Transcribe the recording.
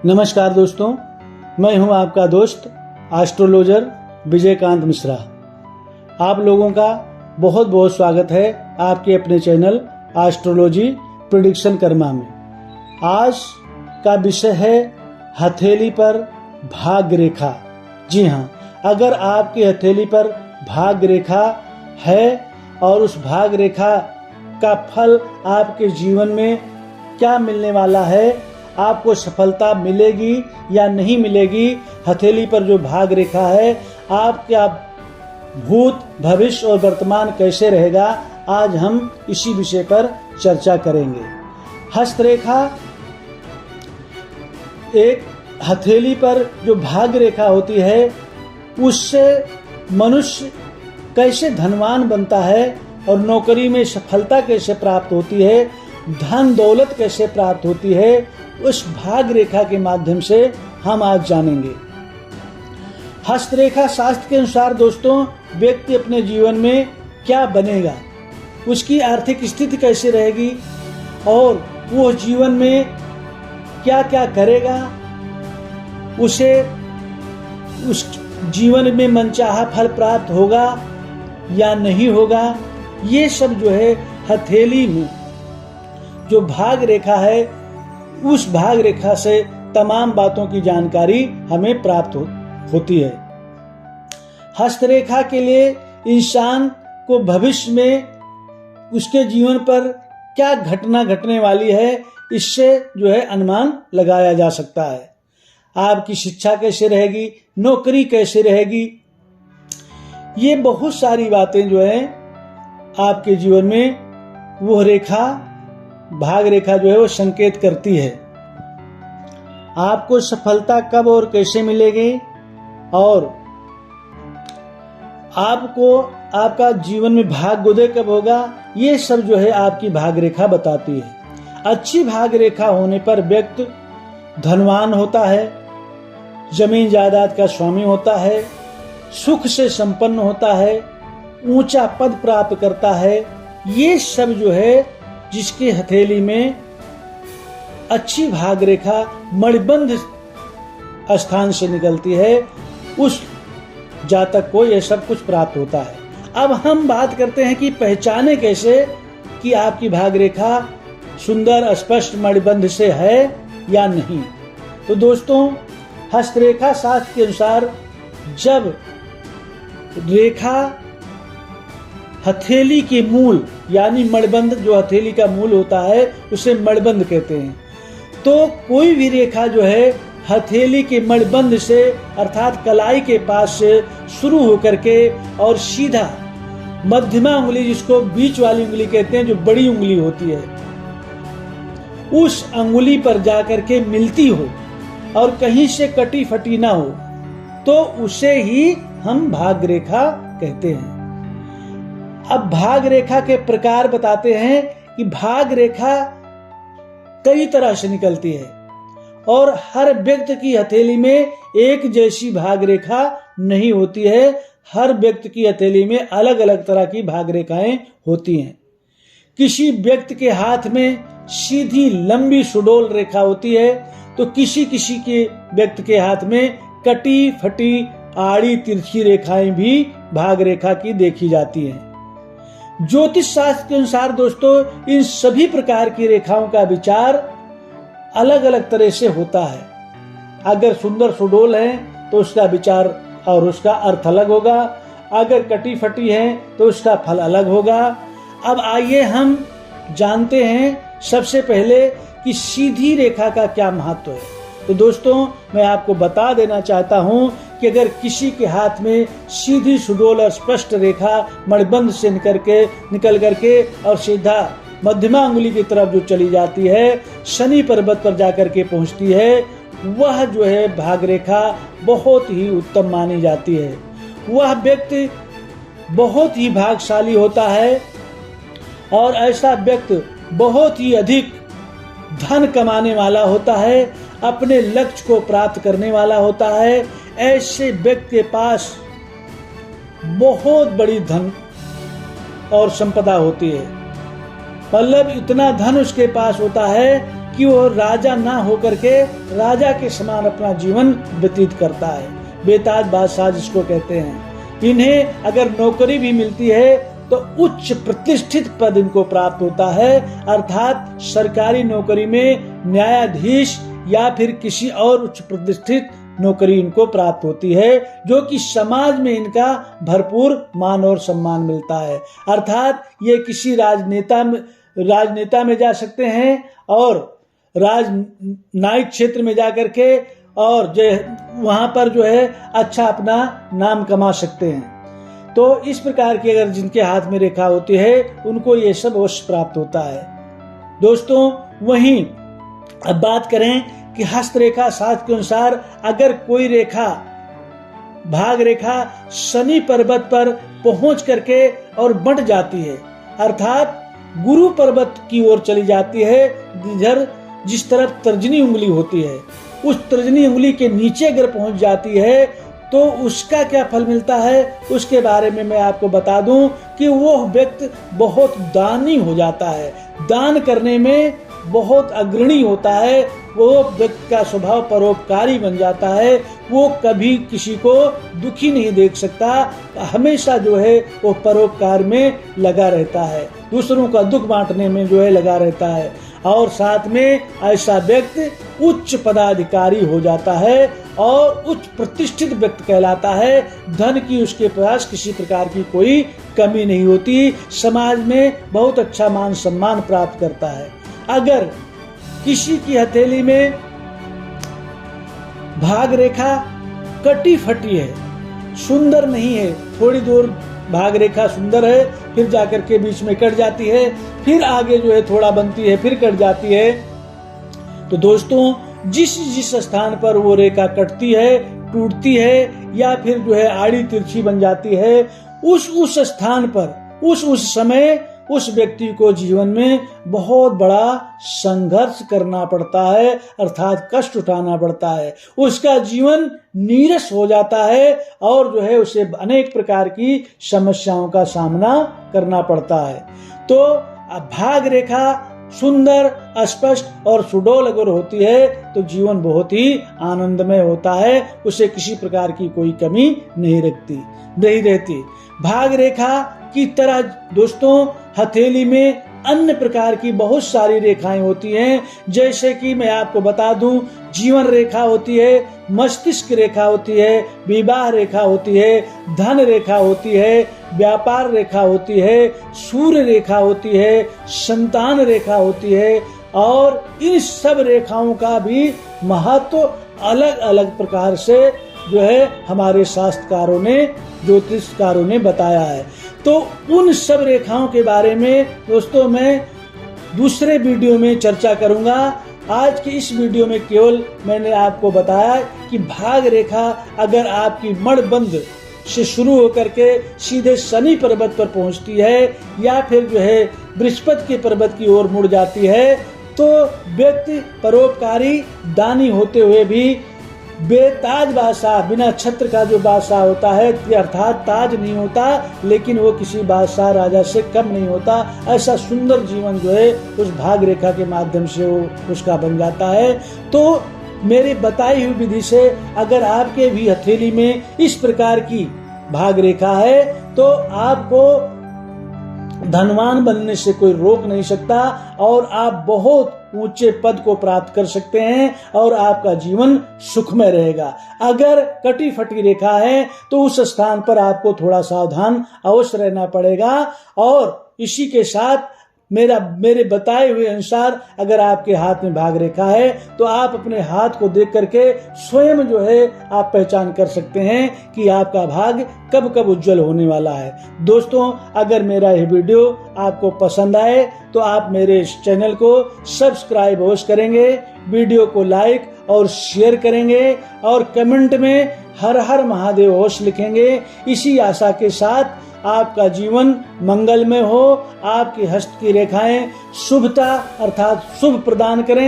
नमस्कार दोस्तों, मैं हूं आपका दोस्त एस्ट्रोलॉजर विजयकांत मिश्रा। आप लोगों का बहुत बहुत स्वागत है आपके अपने चैनल एस्ट्रोलॉजी प्रेडिक्शन कर्मा में। आज का विषय है हथेली पर भाग्य रेखा। जी हाँ, अगर आपकी हथेली पर भाग्य रेखा है और उस भाग्य रेखा का फल आपके जीवन में क्या मिलने वाला है, आपको सफलता मिलेगी या नहीं मिलेगी, हथेली पर जो भाग्य रेखा है आपका भूत भविष्य और वर्तमान कैसे रहेगा, आज हम इसी विषय पर चर्चा करेंगे। हस्तरेखा एक हथेली पर जो भाग्य रेखा होती है उससे मनुष्य कैसे धनवान बनता है और नौकरी में सफलता कैसे प्राप्त होती है, धन दौलत कैसे प्राप्त होती है, उस भाग्य रेखा के माध्यम से हम आज जानेंगे। हस्तरेखा शास्त्र के अनुसार दोस्तों व्यक्ति अपने जीवन में क्या बनेगा, उसकी आर्थिक स्थिति कैसे रहेगी और वो जीवन में क्या क्या करेगा, उसे उस जीवन में मनचाहा फल प्राप्त होगा या नहीं होगा, ये सब जो है हथेली में जो भाग्य रेखा है उस भाग्य रेखा से तमाम बातों की जानकारी हमें प्राप्त होती है। हस्तरेखा के लिए इंसान को भविष्य में उसके जीवन पर क्या घटना घटने वाली है, इससे जो है अनुमान लगाया जा सकता है। आपकी शिक्षा कैसे रहेगी, नौकरी कैसे रहेगी, ये बहुत सारी बातें जो है आपके जीवन में वो रेखा भाग्य रेखा जो है वो संकेत करती है। आपको सफलता कब और कैसे मिलेगी और आपको आपका जीवन में भाग्योदय कब होगा, ये सब जो है आपकी भाग्य रेखा बताती है। अच्छी भाग्य रेखा होने पर व्यक्ति धनवान होता है, जमीन जायदाद का स्वामी होता है, सुख से संपन्न होता है, ऊंचा पद प्राप्त करता है। ये सब जो है जिसकी हथेली में अच्छी भाग्य रेखा मणिबंध स्थान से निकलती है, उस जातक को यह सब कुछ प्राप्त होता है। अब हम बात करते हैं कि पहचाने कैसे कि आपकी भाग्य रेखा सुंदर स्पष्ट मणिबंध से है या नहीं। तो दोस्तों हस्तरेखा शास्त्र के अनुसार जब रेखा हथेली के मूल यानी मणिबंध, जो हथेली का मूल होता है उसे मणिबंध कहते हैं, तो कोई भी रेखा जो है हथेली के मणिबंध से अर्थात कलाई के पास से शुरू होकर के और सीधा मध्यमा उंगली, जिसको बीच वाली उंगली कहते हैं, जो बड़ी उंगली होती है, उस अंगुली पर जाकर के मिलती हो और कहीं से कटी फटी ना हो, तो उसे ही हम भाग्य रेखा कहते हैं। अब भाग्य रेखा के प्रकार बताते हैं कि भाग्य रेखा कई तरह से निकलती है और हर व्यक्ति की हथेली में एक जैसी भाग्य रेखा नहीं होती है। हर व्यक्ति की हथेली में अलग अलग तरह की भाग्य रेखाएं होती हैं। किसी व्यक्ति के हाथ में सीधी लंबी सुडौल रेखा होती है, तो किसी किसी के व्यक्ति के हाथ में कटी फटी आड़ी तिरछी रेखाएं भी भाग्य रेखा की देखी जाती हैं। ज्योतिष शास्त्र के अनुसार दोस्तों इन सभी प्रकार की रेखाओं का विचार अलग अलग तरह से होता है। अगर सुंदर सुडौल है तो उसका विचार और उसका अर्थ अलग होगा, अगर कटी फटी है तो उसका फल अलग होगा। अब आइए हम जानते हैं सबसे पहले कि सीधी रेखा का क्या महत्व है। तो दोस्तों मैं आपको बता देना चाहता हूं कि अगर किसी के हाथ में सीधी सुडौल और स्पष्ट रेखा मणिबंध से निकल करके और सीधा मध्यमा अंगुली की तरफ जो चली जाती है, शनि पर्वत पर जाकर के पहुंचती है, वह जो है भाग्य रेखा बहुत ही उत्तम मानी जाती है। वह व्यक्ति बहुत ही भाग्यशाली होता है और ऐसा व्यक्ति बहुत ही अधिक धन कमाने वाला होता है, अपने लक्ष्य को प्राप्त करने वाला होता है। ऐसे व्यक्ति के पास बहुत बड़ी धन और संपदा होती है, मतलब इतना धन उसके पास होता है कि वो राजा ना होकर के राजा के समान अपना जीवन व्यतीत करता है। बेताज बादशाह जिसको कहते हैं। इन्हें अगर नौकरी भी मिलती है तो उच्च प्रतिष्ठित पद इनको प्राप्त होता है, अर्थात सरकारी नौकरी में न्यायाधीश या फिर किसी और उच्च प्रतिष्ठित नौकरी इनको प्राप्त होती है, जो कि समाज में इनका भरपूर मान और सम्मान मिलता है। अर्थात ये किसी राजनेता में जा सकते हैं और राजनयिक क्षेत्र में जाकर के और जो वहां पर जो है अच्छा अपना नाम कमा सकते हैं। तो इस प्रकार की अगर जिनके हाथ में रेखा होती है उनको ये सब अवश्य प्राप्त होता है। दोस्तों, वहीं अब बात करें कि हस्तरेखा शास्त्र के अनुसार अगर कोई रेखा भाग रेखा शनि पर्वत पर पहुंच करके और बंट जाती है, अर्थात गुरु पर्वत की ओर चली जाती है, जिस तरफ तर्जनी उंगली होती है उस तर्जनी उंगली के नीचे अगर पहुंच जाती है तो उसका क्या फल मिलता है उसके बारे में मैं आपको बता दूं कि वो व्यक्ति बहुत दानी हो जाता है, दान करने में बहुत अग्रणी होता है, वो व्यक्ति का स्वभाव परोपकारी बन जाता है, वो कभी किसी को दुखी नहीं देख सकता, हमेशा जो है वो परोपकार में लगा रहता है, दूसरों का दुख बांटने में जो है लगा रहता है, और साथ में ऐसा व्यक्ति उच्च पदाधिकारी हो जाता है और उच्च प्रतिष्ठित व्यक्ति कहलाता है। धन की उसके पास किसी प्रकार की कोई कमी नहीं होती, समाज में बहुत अच्छा मान सम्मान प्राप्त करता है। अगर किसी की हथेली में भाग रेखा कटी फटी है, सुंदर नहीं है, थोड़ी दूर भाग रेखा सुंदर है, फिर जाकर के बीच में कट जाती है, फिर आगे जो है थोड़ा बनती है, फिर कट जाती है, तो दोस्तों जिस स्थान पर वो रेखा कटती है, टूटती है या फिर जो है आड़ी तिरछी बन जाती है, उस स्थान पर उस समय उस व्यक्ति को जीवन में बहुत बड़ा संघर्ष करना पड़ता है, अर्थात कष्ट उठाना पड़ता है, उसका जीवन नीरस हो जाता है और जो है उसे अनेक प्रकार की समस्याओं का सामना करना पड़ता है। तो भाग रेखा सुंदर, स्पष्ट और सुडौल अगर होती है तो जीवन बहुत ही आनंदमय होता है, उसे किसी प्रकार की कोई कमी नहीं रहती। भाग रेखा की तरह दोस्तों हथेली में अन्य प्रकार की बहुत सारी रेखाएं होती हैं, जैसे कि मैं आपको बता दूं, जीवन रेखा होती है, मस्तिष्क रेखा होती है, विवाह रेखा होती है, धन रेखा होती है, व्यापार रेखा होती है, सूर्य रेखा होती है, संतान रेखा होती है, और इन सब रेखाओं का भी महत्व अलग अलग प्रकार से जो है हमारे शास्त्रकारों ने, ज्योतिषकारों ने बताया है। तो उन सब रेखाओं के बारे में दोस्तों मैं दूसरे वीडियो में चर्चा करूंगा। आज की इस वीडियो में केवल मैंने आपको बताया कि भाग रेखा अगर आपकी मणबंध से शुरू होकर के सीधे शनि पर्वत पर पहुंचती है या फिर जो है बृहस्पति के पर्वत की ओर मुड़ जाती है, तो व्यक्ति परोपकारी दानी होते हुए भी बेताज बादशाह, बिना छत्र का जो बादशाह होता है, अर्थात ताज नहीं होता लेकिन वो किसी बादशाह राजा से कम नहीं होता, ऐसा सुंदर जीवन जो है उस भाग रेखा के माध्यम से वो उसका बन जाता है। तो मेरी बताई हुई विधि से अगर आपके भी हथेली में इस प्रकार की भाग रेखा है तो आपको धनवान बनने से कोई रोक नहीं सकता और आप बहुत ऊंचे पद को प्राप्त कर सकते हैं और आपका जीवन सुखमय रहेगा। अगर कटी फटी रेखा है तो उस स्थान पर आपको थोड़ा सावधान अवश्य रहना पड़ेगा। और इसी के साथ मेरे बताए हुए अनुसार अगर आपके हाथ में भाग रेखा है तो आप अपने हाथ को देख करके स्वयं जो है आप पहचान कर सकते हैं कि आपका भाग कब कब उज्जवल होने वाला है। दोस्तों, अगर मेरा यह वीडियो आपको पसंद आए तो आप मेरे इस चैनल को सब्सक्राइब अवश्य करेंगे, वीडियो को लाइक और शेयर करेंगे और कमेंट में हर हर महादेव अवश्य लिखेंगे। इसी आशा के साथ आपका जीवन मंगलमय हो, आपकी हस्त की रेखाएं शुभता अर्थात शुभ प्रदान करें।